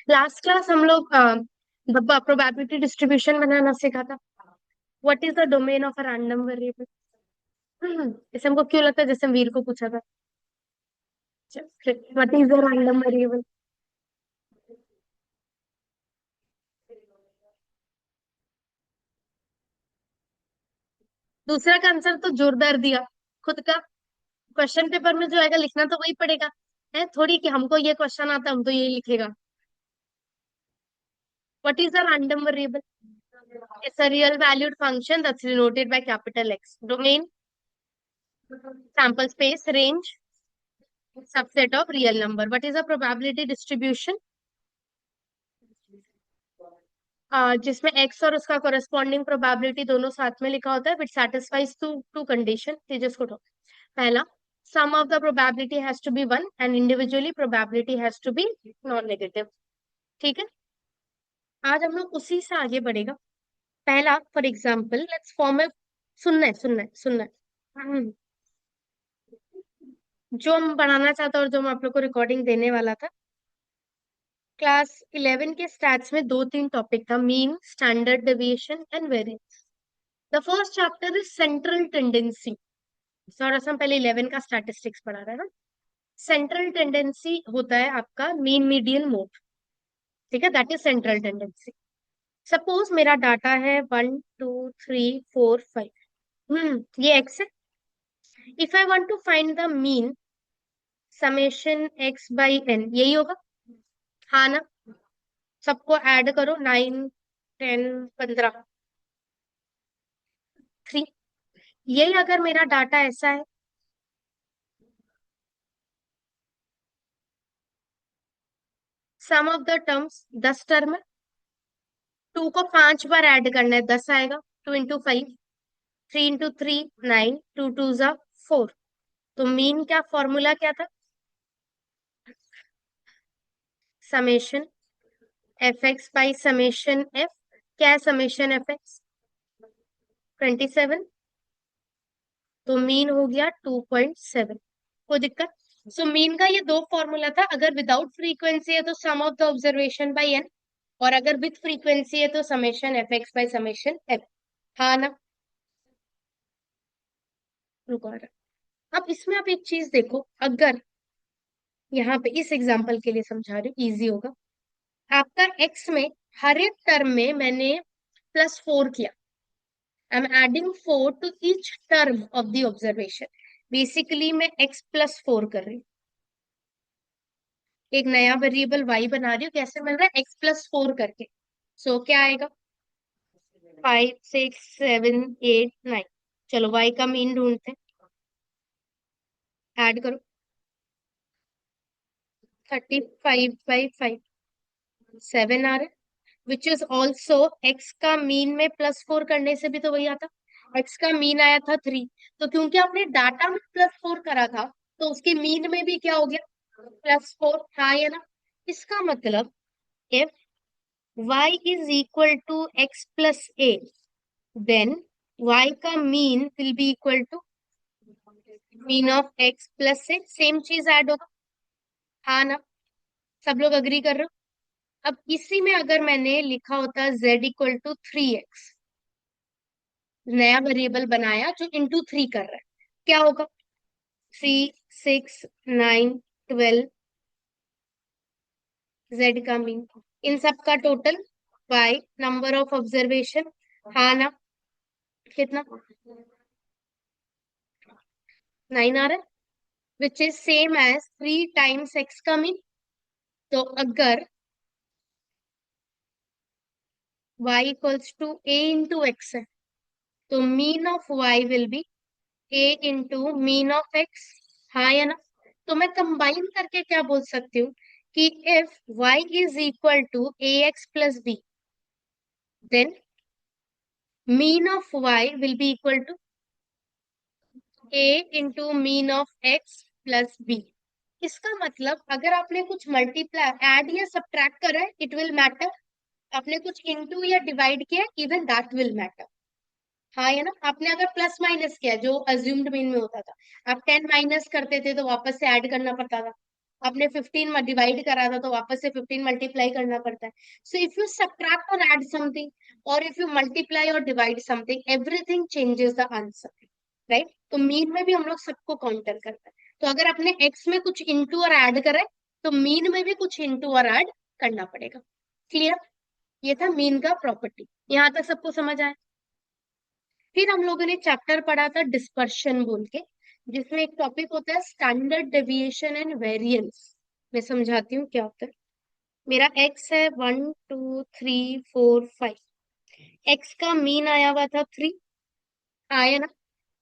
Last class हम लोग probability distribution बनाना सीखा था। What is the domain of a random variable? इसे हमको क्यों लगता है जैसे हम वीर को पूछा था। What is the random variable? दूसरा का आंसर तो जोरदार दिया। खुद का क्वेश्चन पेपर में जो आएगा लिखना तो वही पड़ेगा। है थोड़ी कि हमको ये क्वेश्चन आता हम तो यही लिखेगा। What is the random variable? It's a real valued function that's denoted by capital x. Domain, sample space, range, subset of real number. What is the probability distribution? जिसमें एक्स और उसका कोरेस्पॉन्डिंग प्रोबेबिलिटी दोनों साथ में लिखा होता है which satisfies two two condition. Tejas को उठाओ। पहला, sum of the probability has to be one and individually probability has to be non negative. ठीक है, आज हम लोग उसी से आगे बढ़ेगा। पहला, फॉर एग्जाम्पल लेट्स फॉर्म ए, सुनना है। हम्म, जो हम बनाना चाहता और जो मैं आप लोग को रिकॉर्डिंग देने वाला था, क्लास 11 के स्टैट्स में दो तीन टॉपिक था, mean, standard deviation and variance. The first chapter is central tendency. थोड़ा सा हम पहले 11 का स्टैटिस्टिक्स पढ़ा रहे हैं ना। सेंट्रल टेंडेंसी होता है आपका मीन मीडियन मोड। ठीक है, that is central tendency. Suppose मेरा डाटा है 1 2 3 4 5। ये एक्स है। If I want to find the mean, summation X by N, यही होगा। हाँ ना? सबको ऐड करो, 9 10 15 3। यही अगर मेरा डाटा ऐसा है, sum of the terms 10 term है। 2 को 5 बार ऐड करना है, 10 आएगा। 2 × 5, 3 × 3 9, 2 2 ज़ा 4। तो मीन क्या, फॉर्मूला क्या था? Summation f x by summation F. क्या है समेशन एफ एक्स? 27। तो मीन हो गया 2.7। कोई दिक्कत? सो मीन का ये दो फॉर्मूला था। अगर विदाउट फ्रीक्वेंसी है तो sum of the observation by n, और अगर विथ फ्रीक्वेंसी है तो summation f x by summation f. हाँ ना? रुको आ रहा। अब इसमें आप एक चीज देखो, अगर यहाँ पे इस एग्जांपल के लिए समझा रही हूँ, इजी होगा। आपका एक्स में हर एक टर्म में मैंने +4 किया। I am adding 4 to each term of the observation. Basically मैं x +4 कर रही हूँ। एक नया वेरिएबल y बना रही हूँ। कैसे मिल रहा है? x +4 करके। सो क्या आएगा? 5 6 7 8 9। चलो y का मीन ढूंढते हैं। ऐड करो, 35/5 7 आ रहा है, विच इज ऑल्सो x का मीन में +4 करने से भी तो वही आता। x का मीन आया था 3। तो क्योंकि आपने डाटा में +4 करा था, तो उसके मीन में भी क्या हो गया? +4। हाँ या ना? इसका मतलब if y is equal to x + a, then y का mean will be equal to mean of x + a। Same चीज ऐड होगा। हाँ ना? सब लोग अग्री कर रहे हो? अब इसी में अगर मैंने लिखा होता z = 3x, नया वेरिएबल बनाया जो × 3 कर रहा है, क्या होगा? 3 6 9 12, z का मीन। इन सब का total y, number of observation. हाँ ना? कितना? 9 आ रहा है, which is same as 3 times x का मीन। तो अगर y = a × x है, तो mean of y will be a × mean of x। हाँ या ना? तो मैं कंबाइन करके क्या बोल सकती हूँ कि if y is equal to ax + b, then mean of y will be equal to a × mean of x + b। इसका मतलब अगर आपने कुछ मल्टीप्लाई, ऐड या सब्ट्रैक्ट करा है, इट विल मैटर। आपने कुछ इंटू या डिवाइड किया, इवन दैट विल मैटर। हाँ या ना? आपने अगर प्लस माइनस किया, जो अज्यूम्ड मीन में होता था, आप 10 माइनस करते थे तो वापस से ऐड करना पड़ता था। आपने 15 डिवाइड करा था तो वापस से 15 मल्टीप्लाई करना पड़ता है. सो इफ यू सब्ट्रैक्ट और ऐड समथिंग, और इफ यू मल्टीप्लाई और divide something, everything changes the answer, right. तो मीन में भी हम लोग सबको काउंटर करते हैं. तो अगर आपने एक्स में कुछ इंटू और ऐड करा है, तो मीन में भी कुछ इंटू और ऐड करना पड़ेगा. क्लियर? ये था मीन का प्रॉपर्टी. यहाँ तक सबको समझ आया? फिर हम लोगों ने चैप्टर पढ़ा था डिस्पर्शन बोल के, जिसमें एक टॉपिक होता है स्टैंडर्ड डेविएशन एंड वेरिएंस. मैं समझाती हूँ क्या होता है. मेरा एक्स है 1 2 3 4 5. एक्स का मीन आया हुआ था 3, आया ना.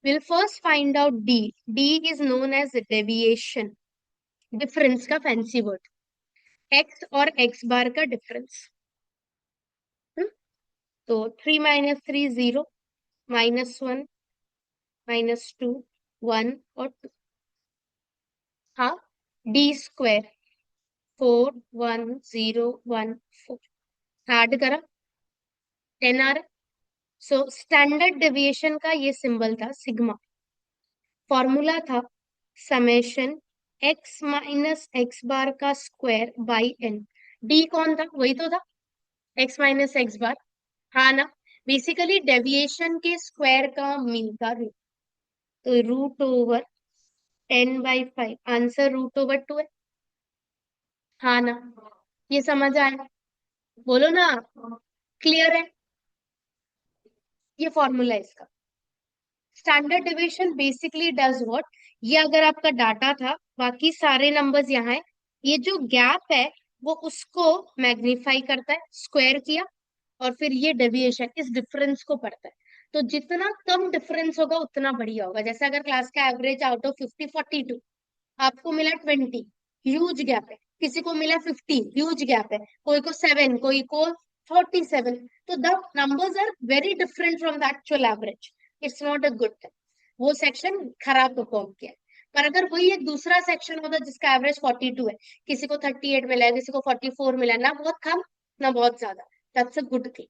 Will first find out D. D is known as deviation, difference का फैंसी वर्ड. एक्स और एक्स बार का डिफरेंस. तो 3 - 3 0, -1, -2, 1 और 2. हाँ. D² 4 1 0 1 4 ऐड करा, 10 आ रहा. सो स्टैंडर्ड डेविएशन का ये सिंबल था सिग्मा. फॉर्मूला था summation x minus x bar का स्क्वायर बाई n. डी कौन था? वही तो था, x माइनस एक्स बार. हाँ ना. बेसिकली डेविएशन के स्क्वायर का मीन था रूट. तो √10/5, आंसर √2 है. हाँ ना. ये समझ आया? बोलो ना. क्लियर है? ये फॉर्मूला है इसका. Standard division basically does what. ये अगर आपका डाटा था, बाकी सारे नंबर्स यहाँ है, ये जो गैप है वो उसको मैग्नीफाई करता है, स्क्वायर किया, और फिर ये डेविएशन इस डिफरेंस को पढ़ता है. तो जितना कम डिफरेंस होगा उतना बढ़िया होगा. जैसे अगर क्लास का एवरेज आउट ऑफ 50 42, आपको मिला 20, ह्यूज गैप है. किसी को मिला 15, ह्यूज गैप है. कोई को 7, कोई को 47. तो the numbers are very different from the actual average. It's not a good thing. वो सेक्शन खराब परफॉर्म किया है. पर अगर वही एक दूसरा सेक्शन होता जिसका एवरेज 42 है, किसी को 38 मिला है, किसी को 44 मिला है, ना बहुत कम ना बहुत ज्यादा, दैट्स अ गुड थिंग.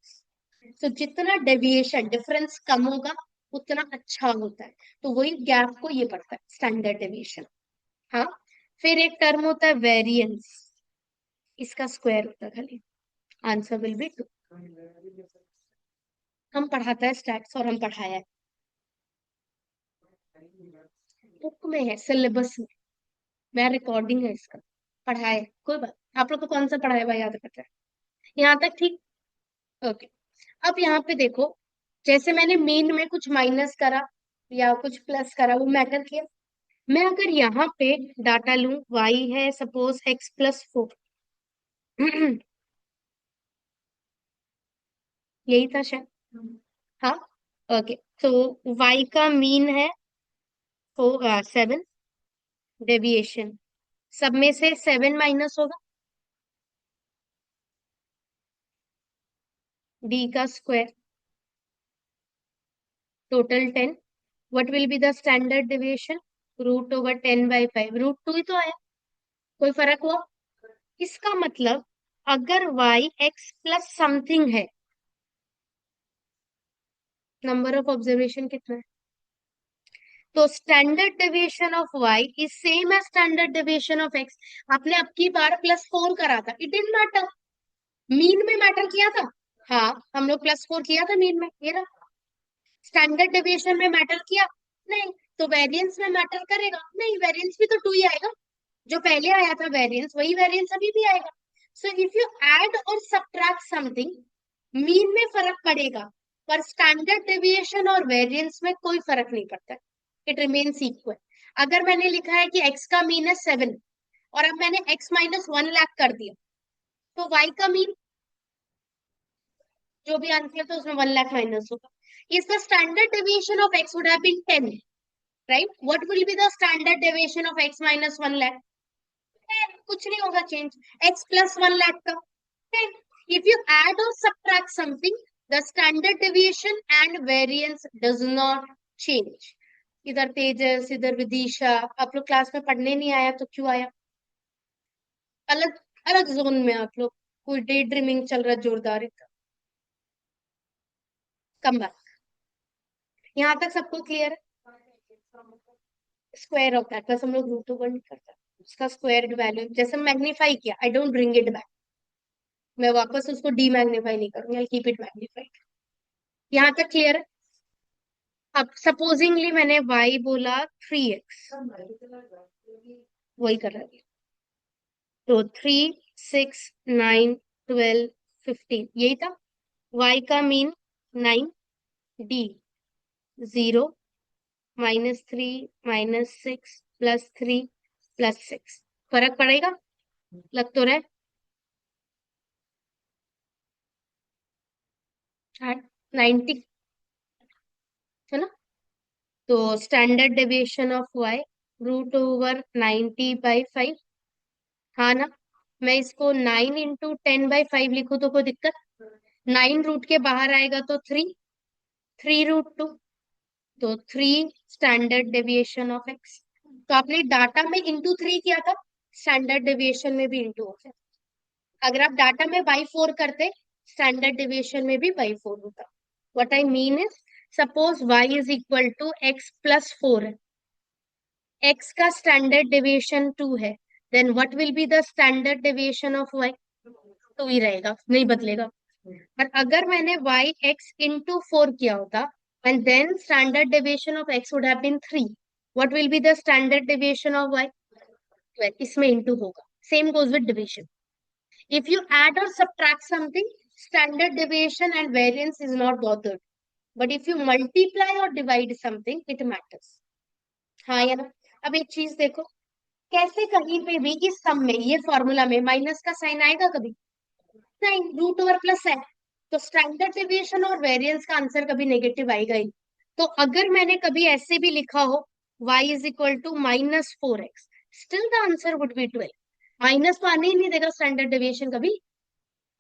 तो जितना डेविएशन डिफरेंस कम होगा उतना अच्छा होता है. तो वही गैप को ये पड़ता है स्टैंडर्ड डेविएशन. हाँ. फिर एक टर्म होता है वेरिएंस. इसका स्क्वायर होता है खाली. Answer will be 2. हम पढ़ाता है स्टैट्स और हम पढ़ाया है, बुक में है, सिलेबस में. मैं रिकॉर्डिंग है इसका. पढ़ाया है, कोई बात. आप लोग को कौन सा पढ़ाया हुआ याद करता है? यहाँ तक ठीक. ओके. अब यहाँ पे देखो, जैसे मैंने मीन में कुछ माइनस करा या कुछ प्लस करा, वो मैटर किया. मैं अगर यहाँ पे डाटा लूं, y है सपोज x+4. यही था शायद. हाँ. ओके. तो y का मीन है 7. डेविएशन, सब में से 7 माइनस होगा. d का square total 10. What will be the standard deviation? √10/5. √2 ही तो आया. कोई फर्क हुआ? इसका मतलब अगर y x+ समथिंग है, नंबर ऑफ ऑब्जर्वेशन कितना है, तो standard deviation of y is same as standard deviation of x. आपने अब की बार +4 करा था, इट डिडंट मैटर. मीन में मैटर किया था. हाँ, हम लोग +4 किया था मीन में, ये रहा. स्टैंडर्ड डेविएशन में मैटर किया? नहीं. तो वेरिएंस में मैटर करेगा? नहीं, वेरिएंस भी तो 2 ही आएगा. जो पहले आया था वेरिएंस, वही वेरिएंस अभी भी आएगा. सो इफ यू ऐड और सब्ट्रैक्ट समथिंग, मीन में फर्क पड़ेगा, पर स्टैंडर्ड डेविएशन और वेरिएंस में कोई फर्क नहीं पड़ता. It remains equal. अगर मैंने लिखा है कि x का मीन है 7, और अब मैंने x-1 लाख कर दिया, तो y का मीन जो भी आंसर था उसमें 1 लाख माइनस होगा. Is the standard deviation of x would have been 10, right? What will be the standard deviation of x minus 1 lakh? 10. कुछ नहीं होगा चेंज. x plus 1 lakh का 10. If you add or subtract something, the standard deviation and variance does not change. इधर तेजस, इधर विदिशा. आप लोग class में पढ़ने नहीं आया तो क्यों आया? अलग अलग जोन में आप लोग. कोई डे ड्रीमिंग चल रहा जोरदार. कम बात. यहाँ तक सबको क्लियर है? स्क्वायर ऑफ दैट, बस हम लोग √2 नहीं करते. उसका स्क्वायर्ड वैल्यू, जैसे मैग्नीफाई किया, I don't bring it back, मैं वापस उसको डी मैग्नीफाई नहीं करूंगी, आई कीप इट मैग्नीफाइड। यहाँ तक क्लियर है? अब सपोजिंगली मैंने y बोला 3x, वही कर रहा है। तो 3, 6, 9, 12, 15 यही था। y का मीन 9, d 0, -3, -6, +3, +6, फर्क पड़ेगा? लग तो रहा है 90, है ना? तो स्टैंडर्ड डेविएशन ऑफ y √90/5, हाँ ना? मैं इसको 9 × 10/5 लिखूं तो कोई दिक्कत? 9 रूट के बाहर आएगा तो 3, 3√2, तो 3 स्टैंडर्ड डेविएशन ऑफ x। तो आपने डाटा में इंटू 3 किया था, स्टैंडर्ड डेविएशन में भी इंटू हो गया। अगर आप डाटा में बाई 4 करते, स्टैंडर्ड डेविएशन में भी बाई 4 होता। What I mean is, suppose y is equal to x+4 है, x का स्टैंडर्ड डेविएशन 2 है, then what will be the standard deviation of y? 2 ही रहेगा, नहीं बदलेगा। और अगर मैंने y x इंटू 4 किया होता, and then standard deviation of x would have been 3, what will be the standard deviation of y? 12, इसमें इंटू होगा। same goes with division. If you add or subtract something, standard deviation and variance is not bothered, but if you multiply or divide something, it matters. हाँ या ना? अब एक चीज देखो, कैसे कहीं पे भी इस सम में, ये फॉर्मूला में माइनस का साइन आएगा कभी? नहीं, रूट ओवर प्लस है, तो स्टैंडर्ड डेविएशन और वेरिएंस का आंसर कभी नेगेटिव आएगा ही। तो अगर मैंने कभी ऐसे भी लिखा हो y is equal to -4x, still the answer would be 12। Minus तो आने ही नहीं देगा स्टैंडर्ड डेविएशन कभी,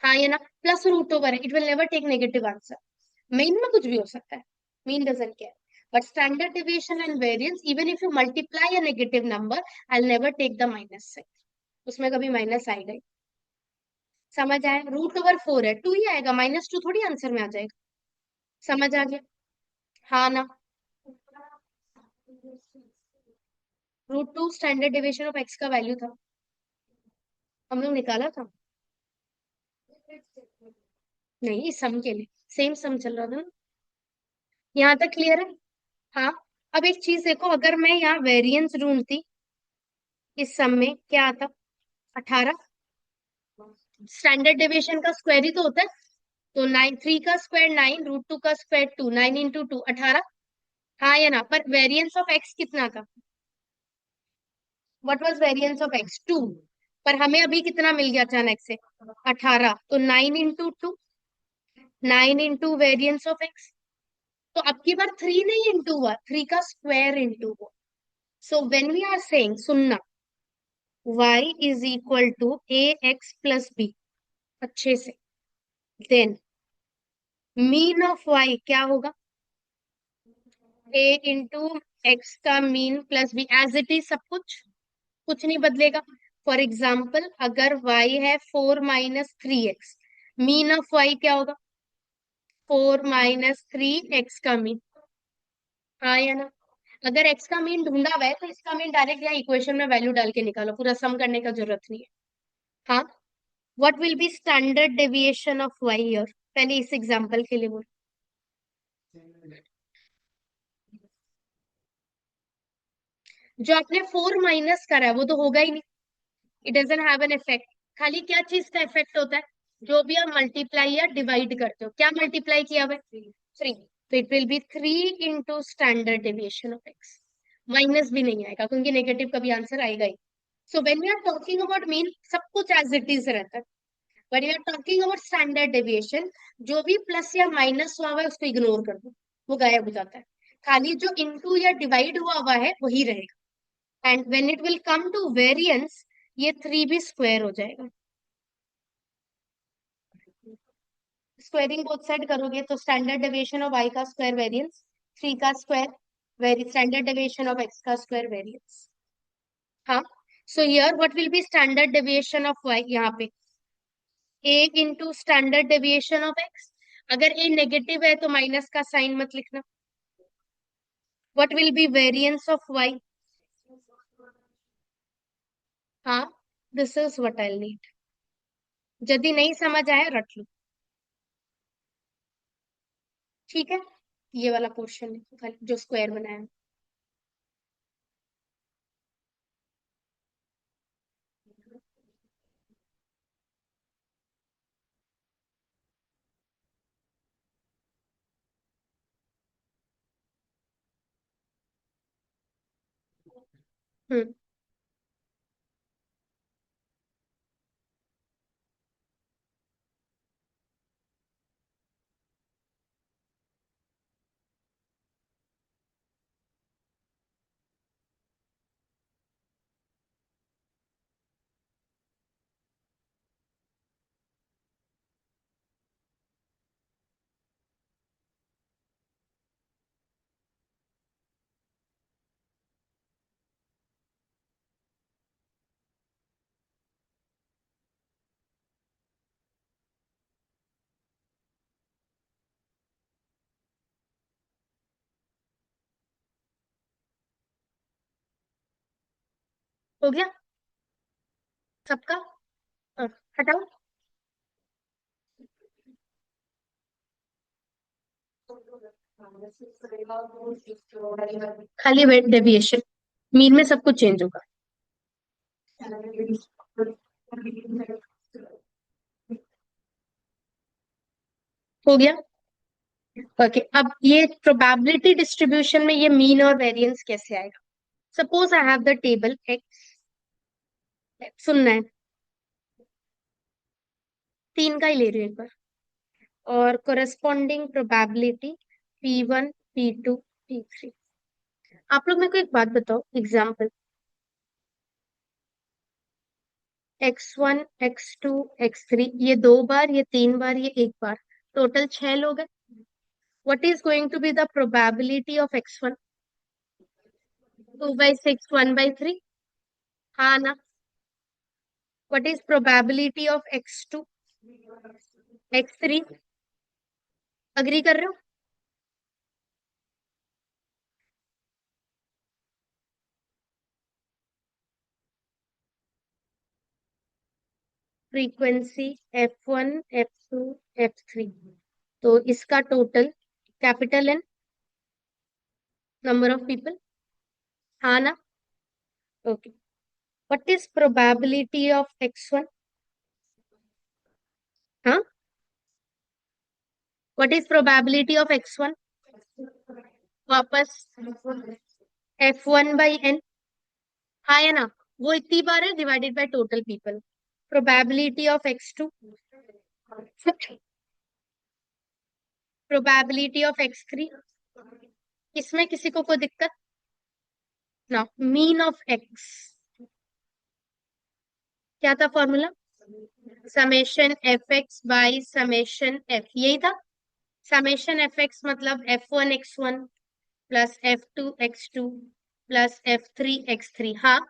हाँ या ना? प्लस रूट ओवर है, it will never take negative answer. Mean में कुछ भी हो सकता है, mean doesn't care, but standard deviation and variance, even if you multiply a negative number, I will never take the minus sign, उसमें कभी minus आएगा ही। समझ आया? √4 है, 2 ही आएगा, -2 थोड़ी आंसर में आ जाएगा। समझ आ गया? हाँ ना? √2 स्टैंडर्ड डेविएशन ऑफ x का वैल्यू था, हम लोग निकाला था। नहीं, सम के लिए सेम सम चल रहा था ना। यहाँ तक क्लियर है? हाँ। अब एक चीज देखो, अगर मैं यहाँ वेरिएंस ढूंढती, इस सम में क्या आता? 18। स्टैंडर्ड डेविएशन का स्क्वायर ही तो होता है, तो 9, 3 का स्क्वायर 9, √2 का स्क्वायर 2, 9 इंटू 2 18। हाँ या ना? पर वेरिएंस ऑफ x कितना था? What was variance of x? 2। पर हमें अभी कितना मिल गया अचानक से? 18, तो 9 into 2, 9 into variance of x। तो अब की बार 3 नहीं इंटू हुआ, 3 का स्क्वायर इंटू हुआ। So when we are saying, सुनना, y is equal to ax+b, अच्छे से, देन मीन ऑफ y क्या होगा? a इंटू एक्स का mean plus b, as it is सब कुछ नहीं बदलेगा। फॉर एग्जाम्पल, अगर y है 4 - 3x, मीन ऑफ y क्या होगा? 4 - 3x का मीन, हाँ या ना? अगर x का मीन ढूंढा हुआ है तो इसका मीन डायरेक्ट यहाँ इक्वेशन में वैल्यू डाल के निकालो, पूरा सम करने का जरूरत नहीं है। हाँ, what will B standard deviation of y here? पहले इस एग्जांपल के लिए बोल। जो आपने 4 माइनस करा है वो तो होगा ही नहीं, it doesn't have an effect. खाली क्या चीज का इफेक्ट होता है? जो भी आप मल्टीप्लाई या डिवाइड करते हो, क्या मल्टीप्लाई किया हुआ है? 3, तो it will be 3 into standard deviation of x। Minus भी नहीं आएगा क्योंकि नेगेटिव का भी आंसर आएगा ही। So when we are talking about mean, सब कुछ एज इट इज रहता है, but we are talking about standard deviation, जो भी प्लस या माइनस हुआ हुआ है उसको इग्नोर कर दो, वो गायब हो जाता है। खाली जो इंटू या डिवाइड हुआ हुआ है वही रहेगा। And when it will come to variance, ये 3 भी स्क्वायर हो जाएगा। स्क्वायरिंग बोथ साइड करोगे तो स्टैंडर्ड डेविएशन ऑफ y का स्क्वायर वेरिएंस, 3 का square very standard deviation of x का स्क्वायर वेरिएंस। हाँ, so here what will B standard deviation of y? यहाँ पे a into standard deviation of x। अगर a negative है तो minus का साइन मत लिखना। What will B variance of y? This is what I need. यदि नहीं समझ आया रट लो। ठीक है, ये वाला क्वेश्चन है खाली जो स्क्वायर बनाया है। हम्म। हो गया सबका। हाँ, हटाओ। खाली वेट डेविएशन, मीन में सब कुछ चेंज होगा। हो गया। ओके, अब ये प्रोबेबिलिटी डिस्ट्रीब्यूशन में ये मीन और वेरिएंस कैसे आएगा? Suppose I have the table x, सुनना है, तीन का ही ले रही हूँ एक बार, और corresponding probability P1 P2 P3। आप लोग मेरे को एक बात बताओ, एग्जाम्पल x1 x2 x3, ये दो बार, ये तीन बार, ये एक बार, टोटल 6 लोग हैं। What is going to be the probability of x1? 2/6, 1/3। हाँ ना। What is probability of x2, x3? Agree कर रहे हो? फ्रीक्वेंसी f1 f2 f3, तो इसका total capital N, number of people. हाँ ना। Okay, what is probability of x1? हाँ, what is probability of x1? वापस f1/n। हाँ है ना, वो इतनी बार है divided by total people. Probability of x2, probability of x3। इसमें किसी को कोई दिक्कत ना? मीन ऑफ x, क्या था फॉर्मूला? समेशन f(x)/समेशन f, यही था। समेशन f(x) मतलब f1 x1 plus f2 x2 plus f3 x3। हाँ,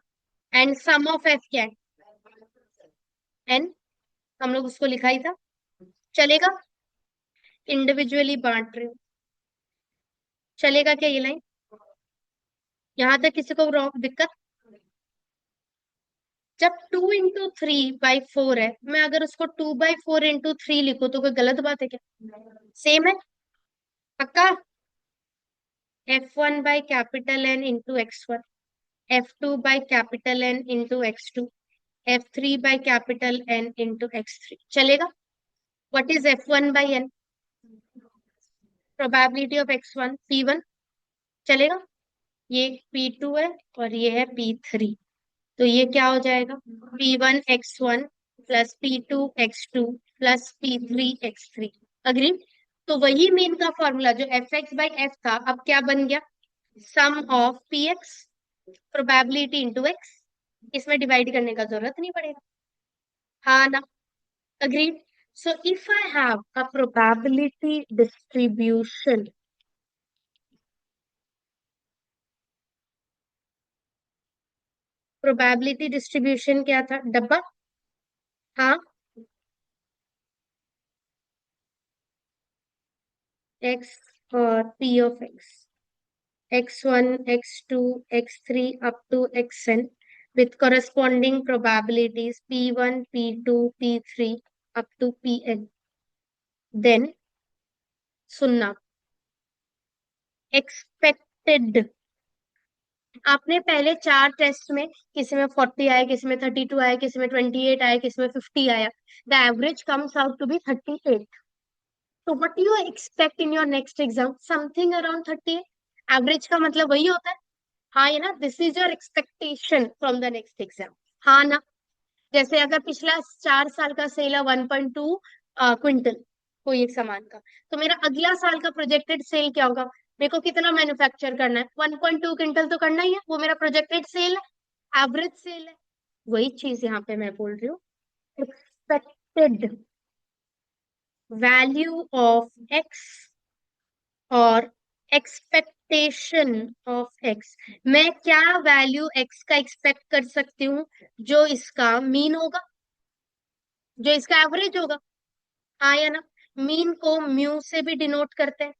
एंड सम ऑफ f क्या है? n। हम लोग उसको लिखा ही था। चलेगा? इंडिविजुअली बांट रहे हो, चलेगा क्या ये लाइन? यहां तक किसी को दिक्कत? जब 2 × 3/4 है, मैं अगर उसको 2/4 × 3 लिखूं तो कोई गलत बात है क्या? सेम है। पक्का? f1/N × x1, f2/N × x2, f3/N × x3। चलेगा? What is f1/n? Probability of x1 P1। चलेगा? ये P2 है और ये है P3, तो ये क्या हो जाएगा? P1 x1 plus P2 x2 plus P3 x3। Agree? तो वही मीन का फॉर्मूला जो f(x)/f था, अब क्या बन गया? Sum of px, probability into x. इसमें डिवाइड करने का जरूरत नहीं पड़ेगा। हाँ ना। Agreed? So if I have a probability distribution, probability distribution क्या था? डब्बा। हाँ, एक्स और p of x, x1 x2 x3 up to xn, with corresponding probabilities P1, P2, P3 up to Pn. Then सुनना, expected, आपने पहले 4 test में किसी में 40 आया, किसी में 32 आया, किसी में 28 आया, किसी में 50 आया, the average comes out to be 38. तो what you expect in your next exam? Something around 38. Average का मतलब वही होता है. हाँ ये ना, this is your expectation from the next exam. हाँ ना. जैसे अगर पिछला 4 साल का सेल है 1.2 क्विंटल कोई एक सामान का, तो मेरा अगला साल का प्रोजेक्टेड सेल क्या होगा? मेरे को कितना मैन्युफैक्चर करना है? 1.2 क्विंटल तो करना ही है, वो मेरा प्रोजेक्टेड सेल है, एवरेज सेल है. वही चीज यहाँ पे मैं बोल रही हूँ. एक्सपेक्टेड वैल्यू ऑफ एक्स और एक्सपेक्टेशन ऑफ एक्स, मैं क्या वैल्यू एक्स का एक्सपेक्ट कर सकती हूँ जो इसका मीन होगा, जो इसका एवरेज होगा. हाँ या ना. मीन को म्यू से भी डिनोट करते हैं,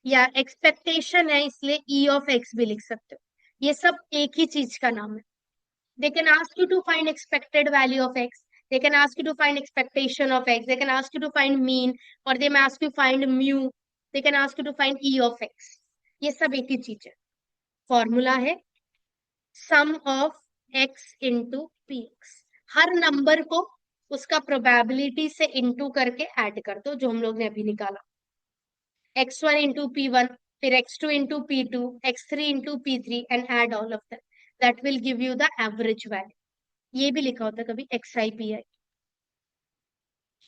या एक्सपेक्टेशन है इसलिए ई ऑफ एक्स भी लिख सकते हो. ये सब एक ही चीज का नाम है. They can ask you to find expected value of x, they can ask you to find expectation of x, they can ask you to find mean, और they may ask you find mu, they can ask you to find E of x. ये सब एक ही चीज है. Formula है sum of x into p x. हर number को उसका प्रोबेबिलिटी से इंटू करके ऐड कर दो, जो हम लोग ने अभी निकाला. x1 इंटू P1, फिर x2 into P2, x3 into P3 and add all of that. That will give you the average value. ये भी लिखा होता है कभी XI PI.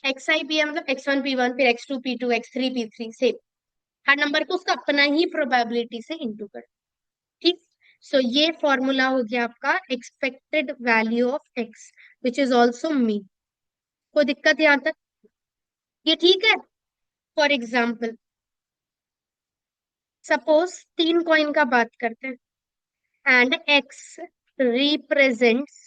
XI PI मतलब x1 P1, फिर x2 P2, x3 P3, same. हर number को उसका अपना ही प्रोबेबिलिटी से इंटू कर. ठीक. सो ये फॉर्मूला हो गया आपका expected value of x which is also mean. कोई दिक्कत यहां तक? ये ठीक है. फॉर एग्जाम्पल सपोज 3 कॉइन का बात करते हैं and X represents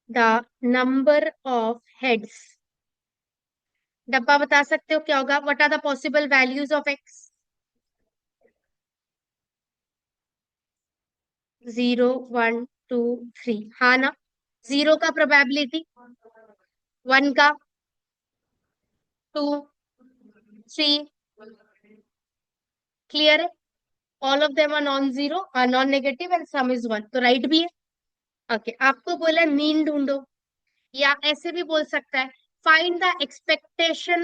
the number of heads. डब्बा बता सकते हो क्या होगा? What are the possible values of X? 0, 1, 2, 3. हाँ ना. 0 का प्रोबेबिलिटी, 1 का, 2, 3. क्लियर है? All of them are non zero, are non negative and sum is 1, तो राइट भी है. ओके. आपको बोला मीन ढूंढो, या ऐसे भी बोल सकता है find the expectation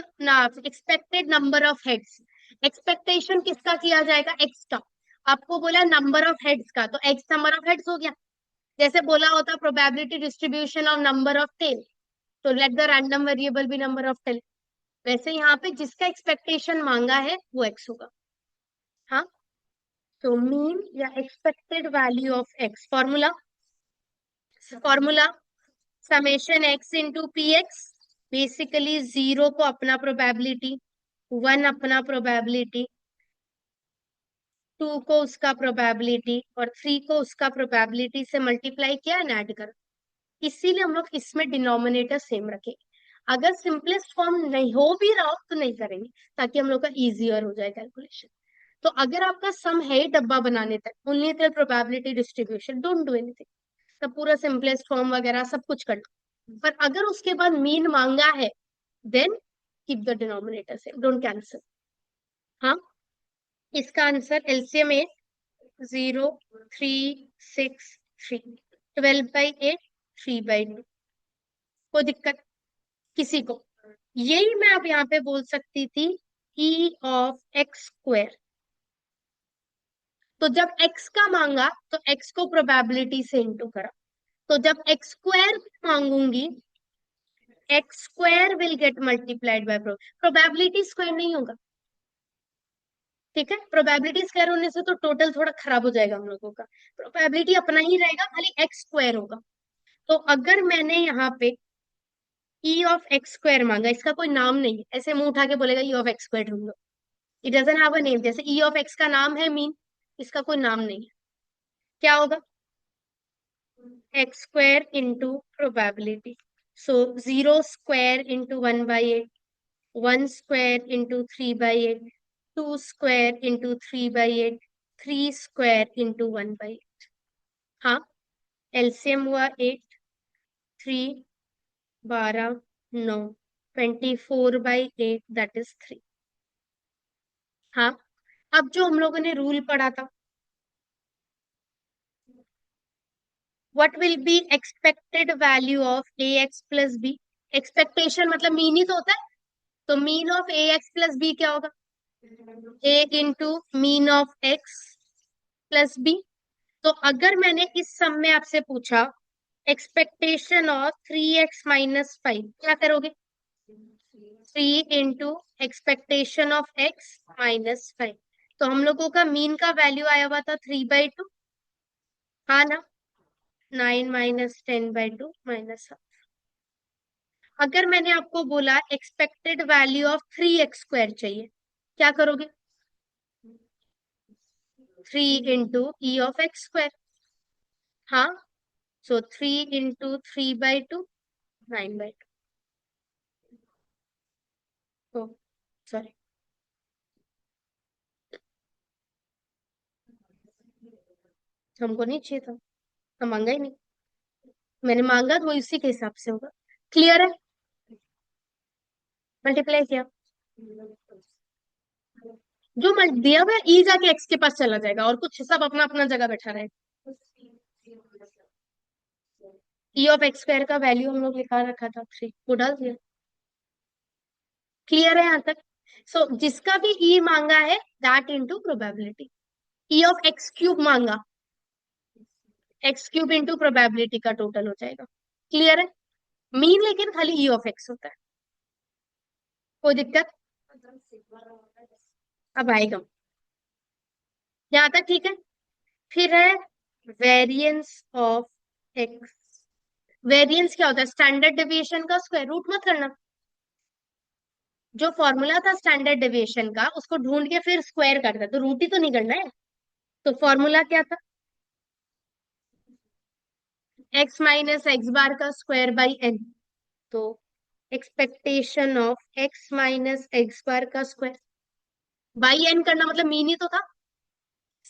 expected number of heads. Expectation किसका किया जाएगा? एक्स का. आपको बोला नंबर ऑफ हेड्स का, तो एक्स नंबर ऑफ हेड्स हो गया. जैसे बोला होता probability distribution of number of tail, तो let the random variable be number of tail. वैसे यहाँ पे जिसका एक्सपेक्टेशन मांगा है वो एक्स होगा. हाँ. तो मीन या expected value of x, formula, formula summation x into p x. Basically 0 को अपना प्रोबेबिलिटी, 1 अपना प्रोबेबिलिटी, 2 को उसका प्रोबेबिलिटी और 3 को उसका प्रोबेबिलिटी से मल्टीप्लाई किया एंड ऐड कर. इसीलिए हम लोग इसमें डिनोमिनेटर सेम रखें. अगर सिंपलेस्ट फॉर्म नहीं हो भी रहा हो तो नहीं करेंगे, ताकि हम लोग का इजियर हो जाए कैलकुलेशन. तो अगर आपका सम है ही डब्बा बनाने तक, only the probability distribution, don't do anything. तब पूरा सिंपलेस्ट फॉर्म वगैरह सब कुछ करना. पर अगर उसके बाद मीन मांगा है, then keep the denominator same, don't cancel. हाँ. इसका आंसर एलसीएम है 0, 3, 6, 3. 12/8, 3/2. कोई दिक्कत किसी को? यही मैं अब यहाँ पे बोल सकती थी ई ऑफ एक्स स्क्वायर. तो जब x का मांगा तो x को प्रोबेबिलिटी से इंटू करा. तो जब x स्क्वायर मांगूंगी, x square will get multiplied by probability square नहीं होगा. ठीक है. प्रोबेबिलिटी स्क्वायर होने से तो टोटल थोड़ा खराब हो जाएगा हम लोगों का. प्रोबेबिलिटी अपना ही रहेगा, खाली एक्स स्क्वायर होगा. तो अगर मैंने यहाँ पे ई ऑफ एक्स स्क्वायर मांगा, इसका कोई नाम नहीं है, ऐसे मुंह उठा के बोलेगा ई ऑफ एक्स स्क्वायर ढूंढ लो. It doesn't have a name. जैसे ई ऑफ एक्स का नाम है मीन, इसका कोई नाम नहीं है. क्या होगा? X square into probability. So 0 square into 1/8, 1 square into 3/8, 2 square into 3/8, 3 square into 1/8. हाँ, एलसीएम हुआ 8, 3, 12, 9, 24/8 दैट इज 3। हाँ, अब जो हम लोगों ने रूल पढ़ा था, what will be expected value of a x plus b. Expectation मतलब मीन ही तो होता है, तो mean of a x plus b क्या होगा? A into mean of x plus b. तो अगर मैंने इस सम में आपसे पूछा एक्सपेक्टेशन ऑफ 3x-5, क्या करोगे? 3 इंटू एक्सपेक्टेशन ऑफ x-5। तो हम लोगों का मीन का वैल्यू आया हुआ था 3/2। हाँ ना, 9 - 10/2 - अगर मैंने आपको बोला एक्सपेक्टेड वैल्यू ऑफ 3x² चाहिए, क्या करोगे? 3 इंटू E ऑफ x²। हाँ, सो 3 इंटू 3/2 9/2। ओ सॉरी, हमको नहीं चाहिए था, हम मांगा ही नहीं। मैंने मांगा तो इसी के हिसाब से होगा। क्लियर है? मल्टीप्लाई किया, जो दिया हुआ ई जाके एक्स के पास चला जाएगा और कुछ सब अपना अपना जगह बैठा रहेगा। E ऑफ x² का वैल्यू हम लोग लिखा रखा था 3, वो डाल दिया। क्लियर है यहाँ तक? सो जिसका भी ई मांगा है that into probability. E of x³ मांगा, x³ इंटू प्रोबेबिलिटी का टोटल हो जाएगा। क्लियर है? मीन लेकिन खाली E ऑफ x होता है। कोई दिक्कत? अब आएगा, यहाँ तक ठीक है। फिर है वेरिएंस ऑफ एक्स। वेरिएंस क्या होता है? स्टैंडर्ड डेविएशन का स्क्वायर रूट मत करना। जो फॉर्मूला था स्टैंडर्ड डेविएशन का, उसको ढूंढ के फिर स्क्वायर करना है, तो रूट ही तो नहीं करना है। तो फॉर्मूला क्या था? x - x बार का स्क्वायर बाई n। तो एक्सपेक्टेशन ऑफ x - x बार का स्क्वायर बाई n करना मतलब मीन ही तो था,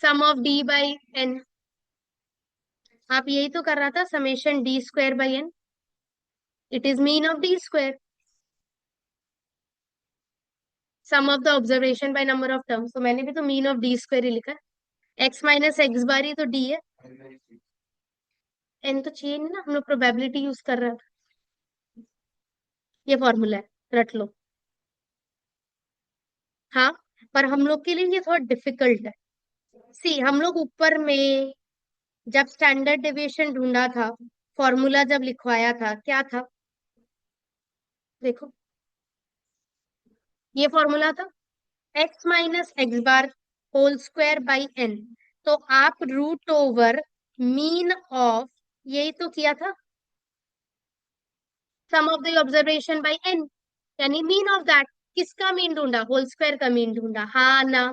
sum of d by n। आप यही तो कर रहा था, summation d² by n। It is mean of d², sum of the observation by number of terms. तो मैंने भी तो मीन ऑफ d² ही लिखा है। x - x बार ही तो d है, n तो चाहिए नहीं ना, हम लोग प्रोबेबिलिटी यूज कर रहे हैं। ये फॉर्मूला है, रट लो। हाँ, पर हम लोग के लिए ये थोड़ा डिफिकल्ट है। सी, हम लोग ऊपर में जब स्टैंडर्ड डेविएशन ढूंढा था, फॉर्मूला जब लिखवाया था, क्या था? देखो, ये फॉर्मूला था x - x whole square by n। तो आप रूट ओवर मीन ऑफ, यही तो किया था, sum of the observation by n, यानी मीन ऑफ दैट। किसका मीन ढूंढा? होल स्क्वायर का मीन ढूंढा, हाँ ना।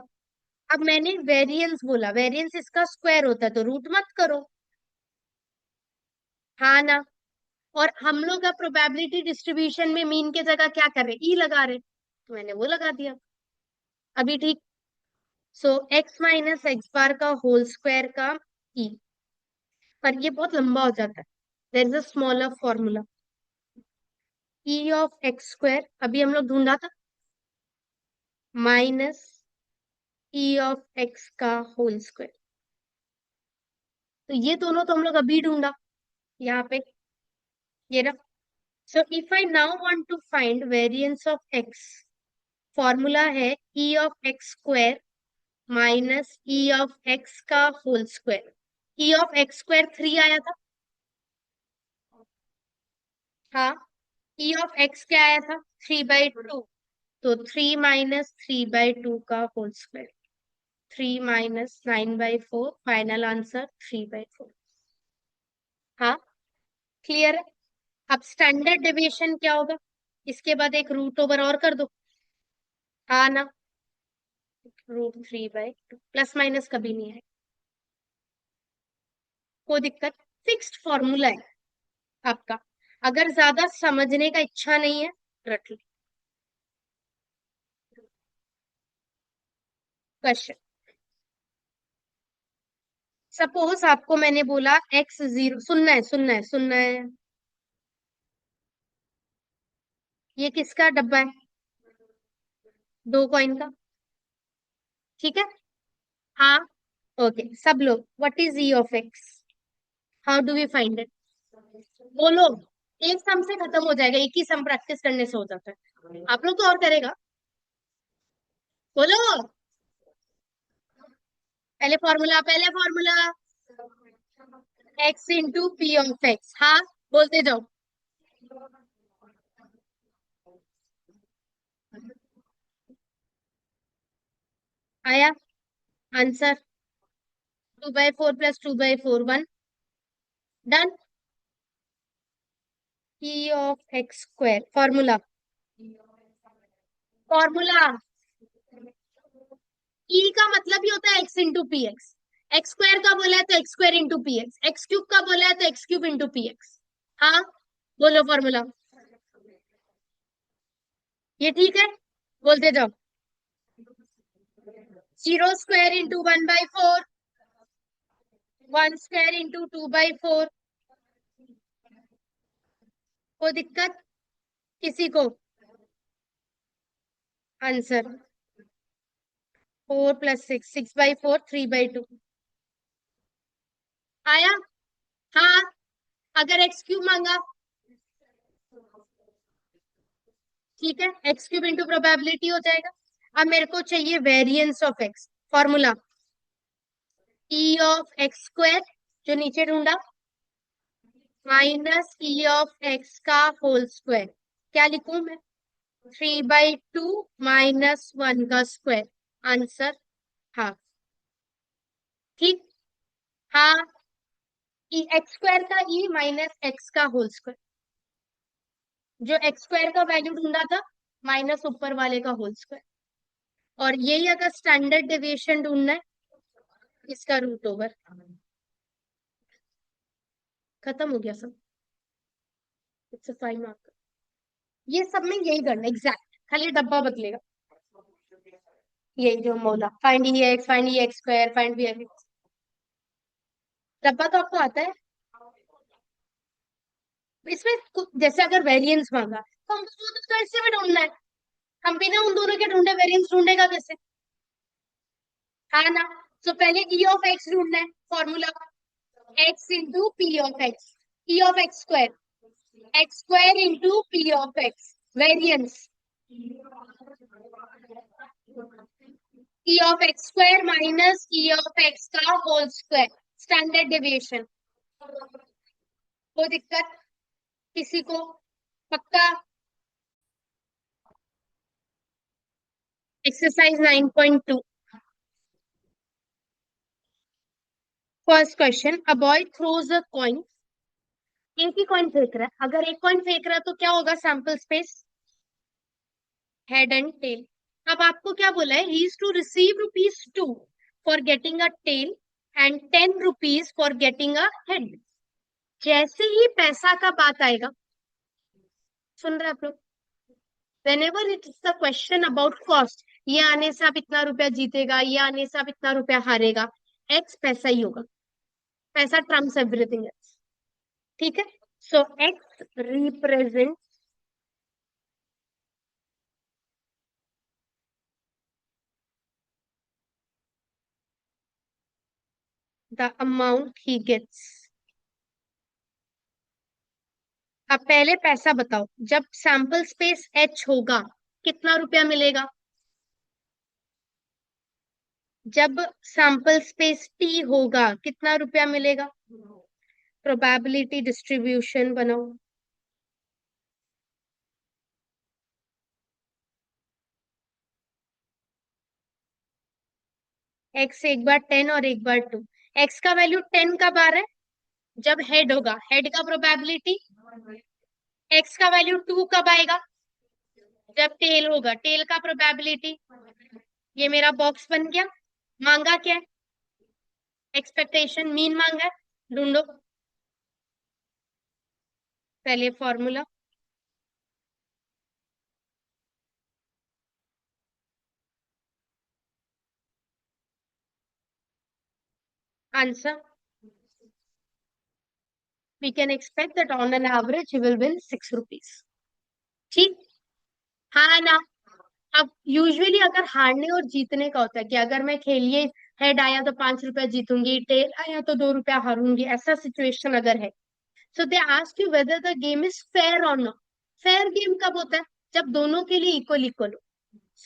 अब मैंने वेरिएंस बोला, वेरिएंस इसका स्क्वायर होता है तो रूट मत करो, हाँ ना। और हम लोग अब प्रोबेबिलिटी डिस्ट्रीब्यूशन में मीन के जगह क्या कर रहे? ई लगा रहे, तो मैंने वो लगा दिया। अभी ठीक? सो x - x बार का होल स्क्वायर का ई, पर ये बहुत लंबा हो जाता है, there is a smaller formula. E of x² अभी हम लोग ढूंढा था, माइनस E ऑफ x का होल स्क्वायर। तो ये दोनों तो हम लोग अभी ढूंढा, यहाँ पे ये रहा। So if I now want to find variance of x, formula है E of x² minus E of x का whole square. E of x² 3 आया था, हाँ। E ऑफ x क्या आया था? 3/2। तो 3 - 3/2 का होल स्क्वायर, 3 - 9/4, फाइनल आंसर 3/4। हाँ, क्लियर है? अब स्टैंडर्ड डेविएशन क्या होगा? इसके बाद एक रूट ओवर और कर दो, हाँ ना। √3/2, प्लस माइनस कभी नहीं है, कोई दिक्कत। फिक्स्ड फॉर्मूला है आपका, अगर ज्यादा समझने का इच्छा नहीं है, रट लो। क्वेश्चन, सपोज आपको मैंने बोला x0, सुनना है सुनना है सुनना है। ये किसका डब्बा है? 2 कॉइन का। ठीक है। हाँ। ओके सब लोग, what is E of X? How do we find it? बोलो। एक सम से खत्म हो जाएगा, एक ही सम प्रैक्टिस करने से हो जाता है। आप लोग तो और करेगा। बोलो। पहले formula. X into p of x. हाँ, बोलते जाओ। आया answer? 2/4 + 2/4 1। Done. P of x square formula. Formula E का मतलब ही होता है x into p x. X square का बोला है तो x square into p x, x cube का बोला है तो x cube into p x. हाँ, बोलो फॉर्मूला। ये ठीक है, बोलते जाओ। 0² × 1/4। 1² × 2/4। कोई दिक्कत किसी को? आंसर 4 + 6, 6/4, 3/2। आया? हाँ। अगर एक्स क्यूब मांगा, ठीक है, एक्स क्यूब इंटू प्रोबेबिलिटी हो जाएगा। अब मेरे को चाहिए variance of x. Formula E of x square, जो नीचे ढूंढा, माइनस ई ऑफ एक्स का होल स्क्वायर। क्या लिखूं मैं? 3/2 -1 का स्क्वायर। Answer half. ठीक। हाँ। ई एक्स स्क्वायर का ई माइनस एक्स का होल स्क्वायर। जो एक्स स्क्वायर का वैल्यू ढूंढा था, माइनस ऊपर वाले का होल स्क्वायर। और यही अगर स्टैंडर्ड डेविएशन ढूंढना है, इसका रूट ओवर। खत्म हो गया सब। It's a 5 mark. ये सब में यही करना एग्जैक्ट, खाली डब्बा बदलेगा। यही जो मोला find E X, find E X square, find B X. डब्बा तो आपको आता है। इसमें जैसे अगर वेरिएंस मांगा तो हमको तो इससे भी ढूंढना है। हम बिना उन दोनों के ढूंढे वेरिएंस ढूंढेगा कैसे? हाँ ना। तो पहले ई ऑफ एक्स ढूंढना है। Formula x into p of x. E of x square, x square into p of x. Variance E of x square minus E of x का होल स्क्वायर। Standard deviation. कोई दिक्कत किसी को? पक्का? Exercise 9.2। First question, a boy throws a coin. एक ही coin फेंक रहा है, अगर एक कॉइन फेंक रहा है तो क्या होगा sample space? Head and tail. अब आपको क्या बोला है? He is to receive ₹2 for getting a tail and ₹10 for getting a head. जैसे ही पैसा का बात आएगा, सुन रहे आप लोग, whenever it is the question about cost, ये आने से आप इतना रुपया जीतेगा, ये आने से आप इतना रुपया हारेगा, एक्स पैसा ही होगा। पैसा ट्रम्प्स एवरीथिंग एल्स। ठीक है। So x represent the amount ही गेट्स। अब पहले पैसा बताओ, जब सैंपल स्पेस एच होगा कितना रुपया मिलेगा? जब सैंपल स्पेस टी होगा कितना रुपया मिलेगा? प्रोबेबिलिटी डिस्ट्रीब्यूशन बनाओ। एक्स एक बार 10 और एक बार 2। एक्स का वैल्यू 10 कब आ रहा है? जब हेड होगा, हेड का प्रोबेबिलिटी। एक्स का वैल्यू 2 कब आएगा? जब टेल होगा, टेल का प्रोबेबिलिटी। ये मेरा बॉक्स बन गया। मांगा क्या है? एक्सपेक्टेशन मीन मांगा है। ढूंढो पहले formula. Answer, we can expect that on an average he will win 6 rupees. ठीक। हाँ ना। अब यूजुअली अगर हारने और जीतने का होता है कि अगर मैं खेलिए, हेड आया तो 5 रुपया जीतूंगी, टेल आया तो 2 रुपया हारूंगी, ऐसा सिचुएशन अगर है, so they ask you whether the game is fair और नॉट। फेयर गेम कब होता है? जब दोनों के लिए इक्वल इक्वल हो।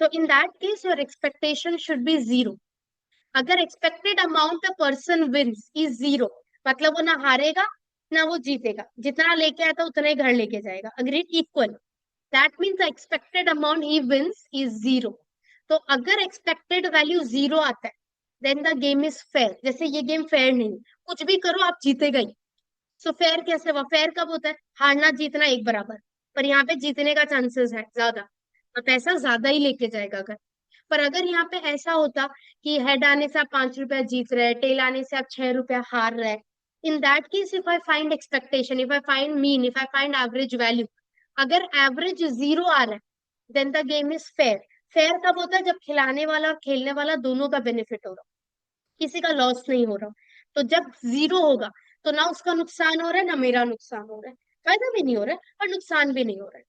So in that case your expectation should be zero. अगर expected amount a person wins is zero, मतलब वो ना हारेगा ना वो जीतेगा, जितना लेके आया था उतना ही घर लेके जाएगा, agreed, equal. That means the expected amount he wins is zero. तो अगर एक्सपेक्टेड वैल्यू जीरो आता है, then the game is fair. जैसे ये गेम फेयर नहीं है, कुछ भी करो आप जीतेगा ही। सो फेयर कैसे हुआ? फेयर कब होता है? हारना जीतना एक बराबर। पर यहाँ पे जीतने का चांसेस है ज्यादा, और पैसा ज्यादा ही लेके जाएगा अगर। पर अगर यहाँ पे ऐसा होता कि हेड आने से आप 5 रुपया जीत रहे हैं, टेल आने से आप 6 रुपया हार रहे हैं, in that case if I find expectation, if I find mean, if I find average value, अगर एवरेज जीरो आ रहा है, then the game is fair. Fair कब होता है? जब खिलाने वाला और खेलने वाला दोनों का बेनिफिट हो रहा हो, किसी का लॉस नहीं हो रहा। तो जब जीरो होगा, तो ना उसका नुकसान हो रहा है ना मेरा नुकसान हो रहा है, फायदा भी नहीं हो रहा है और नुकसान भी नहीं हो रहा है।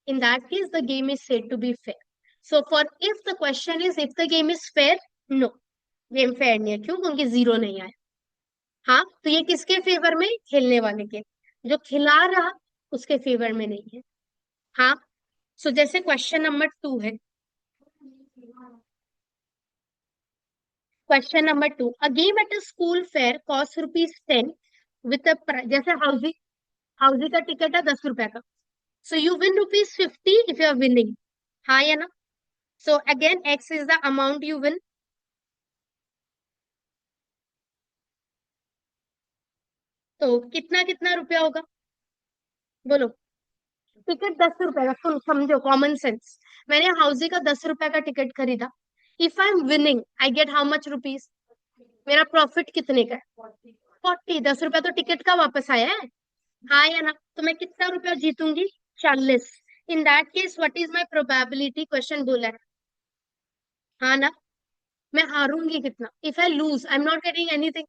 In that case, the game is said to be fair. So for if the question is if the game is fair, no, game fair नहीं है। क्यों? क्योंकि जीरो नहीं आया। हाँ, तो ये किसके फेवर में? खेलने वाले के। जो खिला रहा उसके फेवर में नहीं है। हाँ। सो जैसे क्वेश्चन नंबर 2 है। Question number 2, a game at a school fair cost rupees 10 with जैसे हाउसी, हाउसी का टिकट है 10 रुपए का। So you win rupees 50 if you are winning. हाँ या ना? So again X is the amount you win. तो कितना कितना रुपया होगा? बोलो। टिकट 10 रुपए का, सुन समझो कॉमन सेंस। मैंने हाउसी का 10 रुपए का टिकट खरीदा। If I am winning I get how much rupees? मेरा प्रॉफिट कितने का है? 40। 10 रुपया तो टिकट का वापस आया है। हाँ या ना? तो मैं कितना रुपया जीतूंगी? 40। इन that case what is my probability? Question बोला है। हाँ ना? मैं हारूंगी कितना? If I lose I am not getting anything.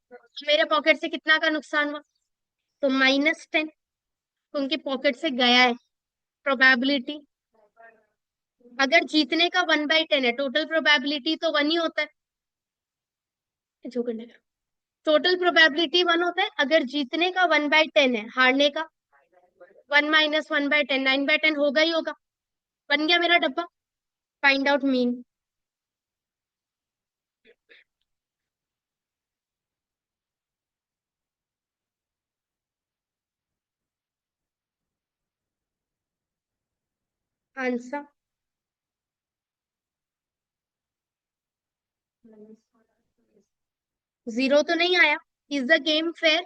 मेरे पॉकेट से कितना का नुकसान हुआ? तो -10। उनके पॉकेट से गया है। प्रोबेबिलिटी, अगर जीतने का 1/10 है, टोटल प्रोबेबिलिटी तो 1 ही होता है। जो करने का टोटल प्रोबेबिलिटी 1 होता है, अगर जीतने का 1/10 है, हारने का 1 - 1/10, 9/10 होगा ही होगा। बन गया मेरा डब्बा। Find out mean. Answer, zero तो नहीं आया। Is the game fair?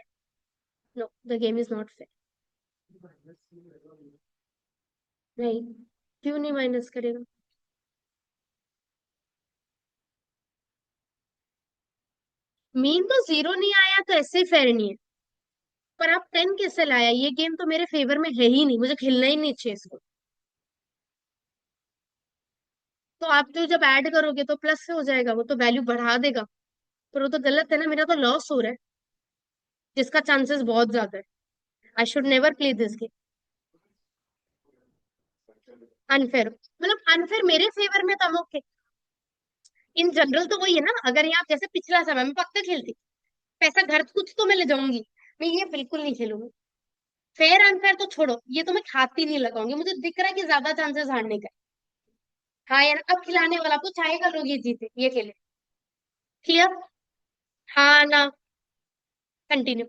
No, the game is not fair. नहीं, क्यों नहीं माइनस करेगा? मीन तो जीरो नहीं आया तो ऐसे फेयर नहीं है। पर आप 10 कैसे लाया? ये गेम तो मेरे फेवर में है ही नहीं, मुझे खेलना ही नहीं चाहिए इसको। तो आप तो जब ऐड करोगे तो प्लस से हो जाएगा, वो तो वैल्यू बढ़ा देगा। पर वो तो गलत है ना, मेरा तो लॉस हो रहा है, जिसका चांसेस बहुत ज्यादा है। I should never play this game. Unfair मतलब अनफेयर मेरे फेवर में तो ओके। इन जनरल तो वही है ना, अगर यहाँ जैसे पिछला समय में पक्का खेलती, पैसा घर कुछ तो मैं ले जाऊंगी। मैं ये बिल्कुल नहीं खेलूंगी। फेयर अनफेयर तो छोड़ो, ये तो मैं खाती नहीं लगाऊंगी, मुझे दिख रहा है कि ज्यादा चांसेस हारने का है। हाँ यार, अब खिलाने वाला कुछ आएगा, लोग ये जीते ये खेले। क्लियर? हाँ ना? कंटिन्यू।